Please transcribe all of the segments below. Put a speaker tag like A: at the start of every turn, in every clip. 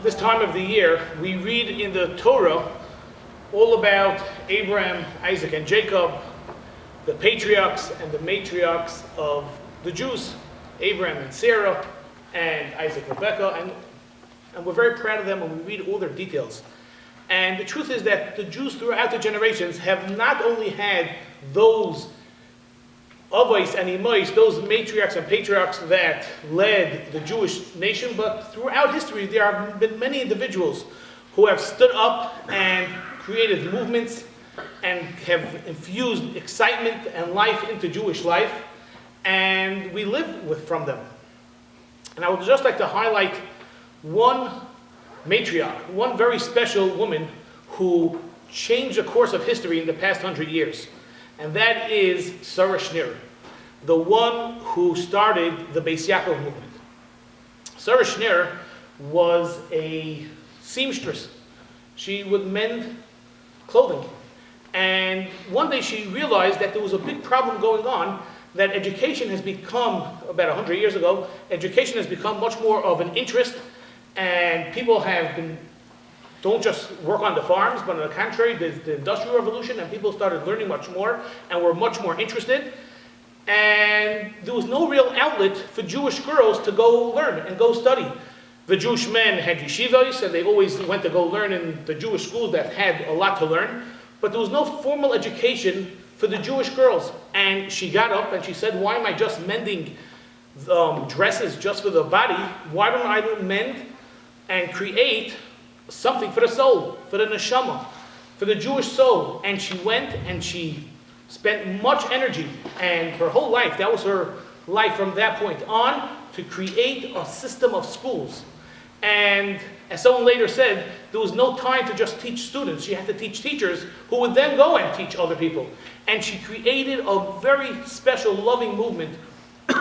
A: this time of the year, we read in the Torah all about Abraham, Isaac, and Jacob, the patriarchs and the matriarchs of the Jews, Abraham and Sarah, and Isaac, Rebekah, and we're very proud of them, and we read all their details. And the truth is that the Jews throughout the generations have not only had those avos and imos, those matriarchs and patriarchs that led the Jewish nation, but throughout history there have been many individuals who have stood up and created movements and have infused excitement and life into Jewish life, and we live from them. And I would just like to highlight one matriarch, one very special woman who changed the course of history in the past 100 years. And that is Sarah Schneer, the one who started the Beis Yaakov movement. Sarah Schneer was a seamstress. She would mend clothing. And one day she realized that there was a big problem going on, that education has become, about 100 years ago, education has become much more of an interest, and people don't just work on the farms, but on the contrary, there's the Industrial Revolution, and people started learning much more, and were much more interested. And there was no real outlet for Jewish girls to go learn and go study. The Jewish men had yeshivos, and they always went to go learn in the Jewish schools that had a lot to learn, but there was no formal education for the Jewish girls. And she got up and she said, why am I just mending dresses just for the body? Why don't I mend and create something for the soul, for the neshama, for the Jewish soul? And she went and she spent much energy, and her whole life, that was her life from that point on, to create a system of schools. And as someone later said, there was no time to just teach students. She had to teach teachers who would then go and teach other people. And she created a very special, loving movement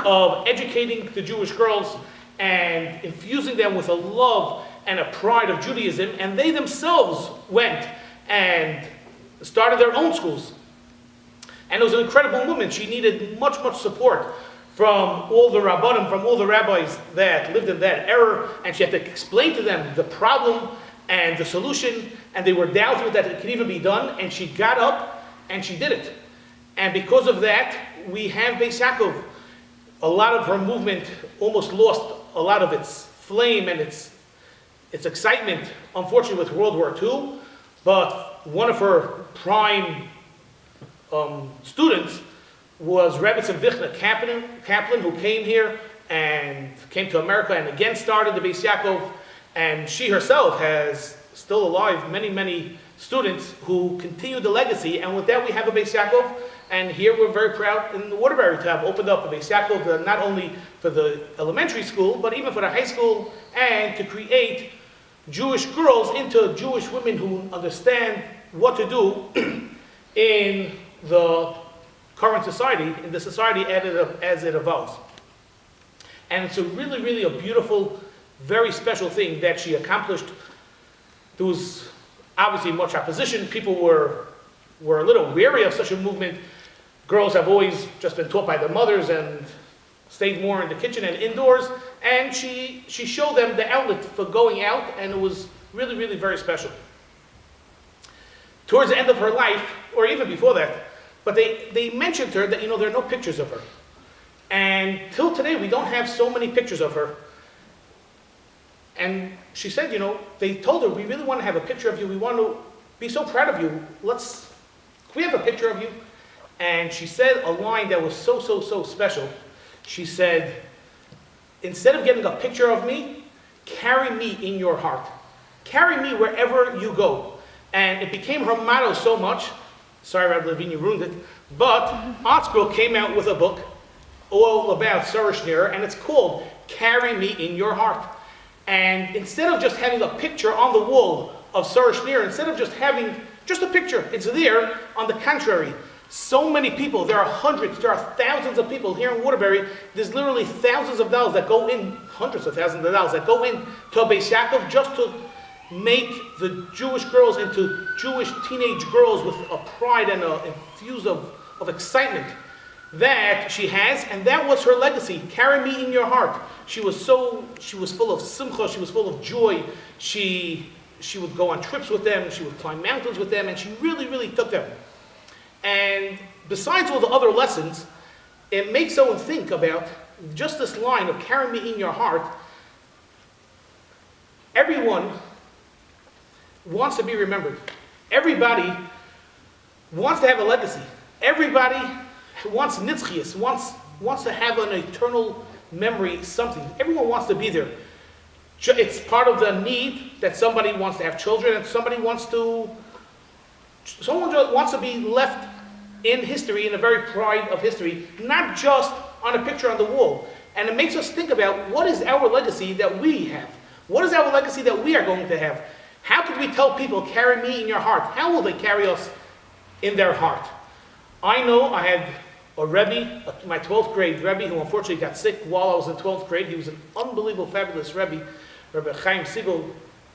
A: of educating the Jewish girls and infusing them with a love and a pride of Judaism. And they themselves went and started their own schools. And it was an incredible movement. She needed much, much support from all the rabbanim, from all the rabbis that lived in that era, and she had to explain to them the problem and the solution, and they were doubtful that it could even be done, and she got up and she did it. And because of that, we have Beis Yaakov. A lot of her movement almost lost a lot of its flame and its excitement, unfortunately, with World War II, but one of her prime students was Rabbi Kaplan, who came here and came to America and again started the Beis Yaakov, and she herself has still alive many, many students who continue the legacy, and with that we have a Beis Yaakov, and here we're very proud in Waterbury to have opened up a Beis Yaakov, not only for the elementary school, but even for the high school, and to create Jewish girls into Jewish women who understand what to do in the current society, in the society as it evolves. And it's a really, really a beautiful, very special thing that she accomplished. There was obviously much opposition. People were a little wary of such a movement. Girls have always just been taught by their mothers and stayed more in the kitchen and indoors. And she showed them the outlet for going out, and it was really, really very special. Towards the end of her life, or even before that, but they mentioned her that, there are no pictures of her. And till today, we don't have so many pictures of her. And she said, they told her, we really want to have a picture of you. We want to be so proud of you. Can we have a picture of you? And she said a line that was so, so, so special. She said, instead of getting a picture of me, carry me in your heart. Carry me wherever you go. And it became her motto so much. Sorry, Rabbi Levine, you ruined it. But Artscroll came out with a book all about Sarah Schneer, and it's called Carry Me in Your Heart. And instead of just having a picture on the wall of Sarah Schneer, instead of just having just a picture, it's there. On the contrary, so many people, there are hundreds, there are thousands of people here in Waterbury. There's literally thousands of dollars that go in, hundreds of thousands of dollars that go in to Beis Yaakov just to make the Jewish girls into Jewish teenage girls with a pride and a infuse of excitement. that she has, and that was her legacy. Carry me in your heart. She was full of simcha, she was full of joy. She would go on trips with them, she would climb mountains with them, and she really, really took them. And besides all the other lessons, it makes someone think about just this line of carry me in your heart. Everyone wants to be remembered. Everybody wants to have a legacy. Everybody wants nitzchias, wants to have an eternal memory, something. Everyone wants to be there. It's part of the need that somebody wants to have children, and someone wants to be left in history, in the very pride of history, not just on a picture on the wall. And it makes us think about, what is our legacy that we have? What is our legacy that we are going to have? How could we tell people, carry me in your heart? How will they carry us in their heart? I know I had a Rabbi, my 12th grade Rabbi, who unfortunately got sick while I was in 12th grade. He was an unbelievable, fabulous Rabbi, Rabbi Chaim Siegel,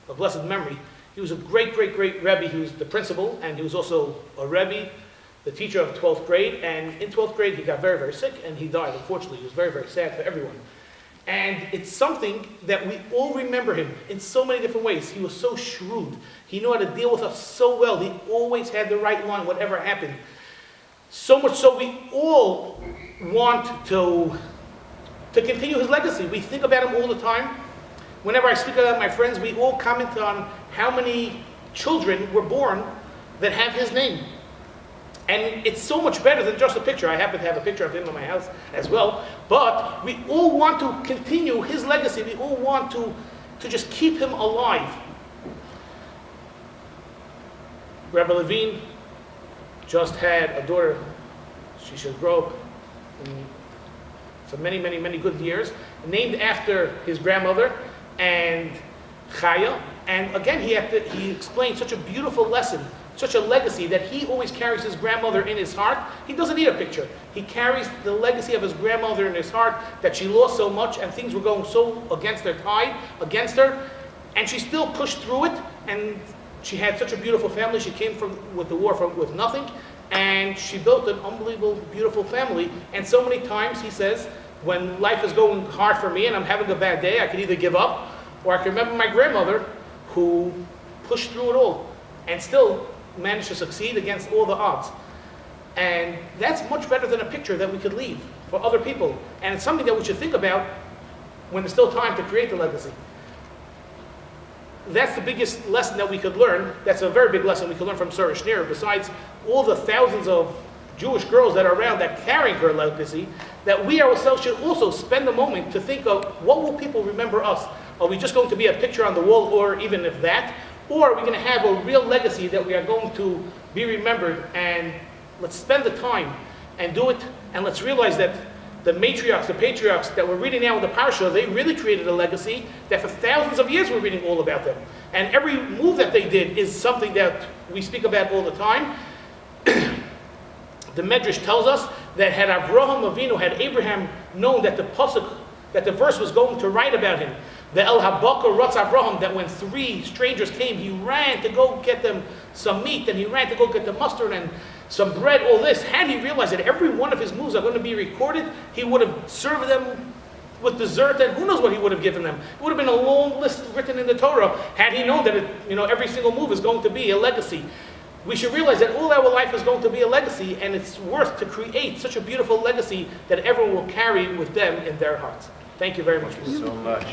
A: of blessed memory. He was a great, great, great Rabbi. He was the principal, and he was also a Rabbi, the teacher of 12th grade. And in 12th grade, he got very, very sick, and he died, unfortunately. It was very, very sad for everyone. And it's something that we all remember him in so many different ways. He was so shrewd. He knew how to deal with us so well. He always had the right line, whatever happened. So much so we all want to continue his legacy. We think about him all the time. Whenever I speak about my friends, we all comment on how many children were born that have his name. And it's so much better than just a picture. I happen to have a picture of him in my house as well. But we all want to continue his legacy. We all want to just keep him alive. Rabbi Levine just had a daughter. She should grow up for many, many, many good years, named after his grandmother and Chaya. And again, he explained such a beautiful lesson, such a legacy, that he always carries his grandmother in his heart. He doesn't need a picture. He carries the legacy of his grandmother in his heart, that she lost so much and things were going so against their tide, against her, and she still pushed through it, and she had such a beautiful family. She came with the war with nothing, and she built an unbelievable, beautiful family. And so many times, he says, when life is going hard for me and I'm having a bad day, I can either give up, or I can remember my grandmother who pushed through it all and still managed to succeed against all the odds. And that's much better than a picture that we could leave for other people. And it's something that we should think about when there's still time to create the legacy. That's the biggest lesson that we could learn. That's a very big lesson we could learn from Sarah Schneer, besides all the thousands of Jewish girls that are around that carrying her legacy, that we ourselves should also spend a moment to think of, what will people remember us? Are we just going to be a picture on the wall, or even if that? Or are we going to have a real legacy that we are going to be remembered? And let's spend the time and do it. And let's realize that the matriarchs, the patriarchs that we're reading now in the parsha, they really created a legacy that for thousands of years we're reading all about them. And every move that they did is something that we speak about all the time. The Medrash tells us that had Avraham Avinu, had Abraham known that the pasuk, that the verse was going to write about him, the El Habakar Ratz Avraham, that when 3 strangers came, he ran to go get them some meat, and he ran to go get the mustard and some bread, all this. Had he realized that every one of his moves are going to be recorded, he would have served them with dessert, and who knows what he would have given them. It would have been a long list written in the Torah had he known that every single move is going to be a legacy. We should realize that all our life is going to be a legacy, and it's worth to create such a beautiful legacy that everyone will carry with them in their hearts. Thank you very much.
B: So much.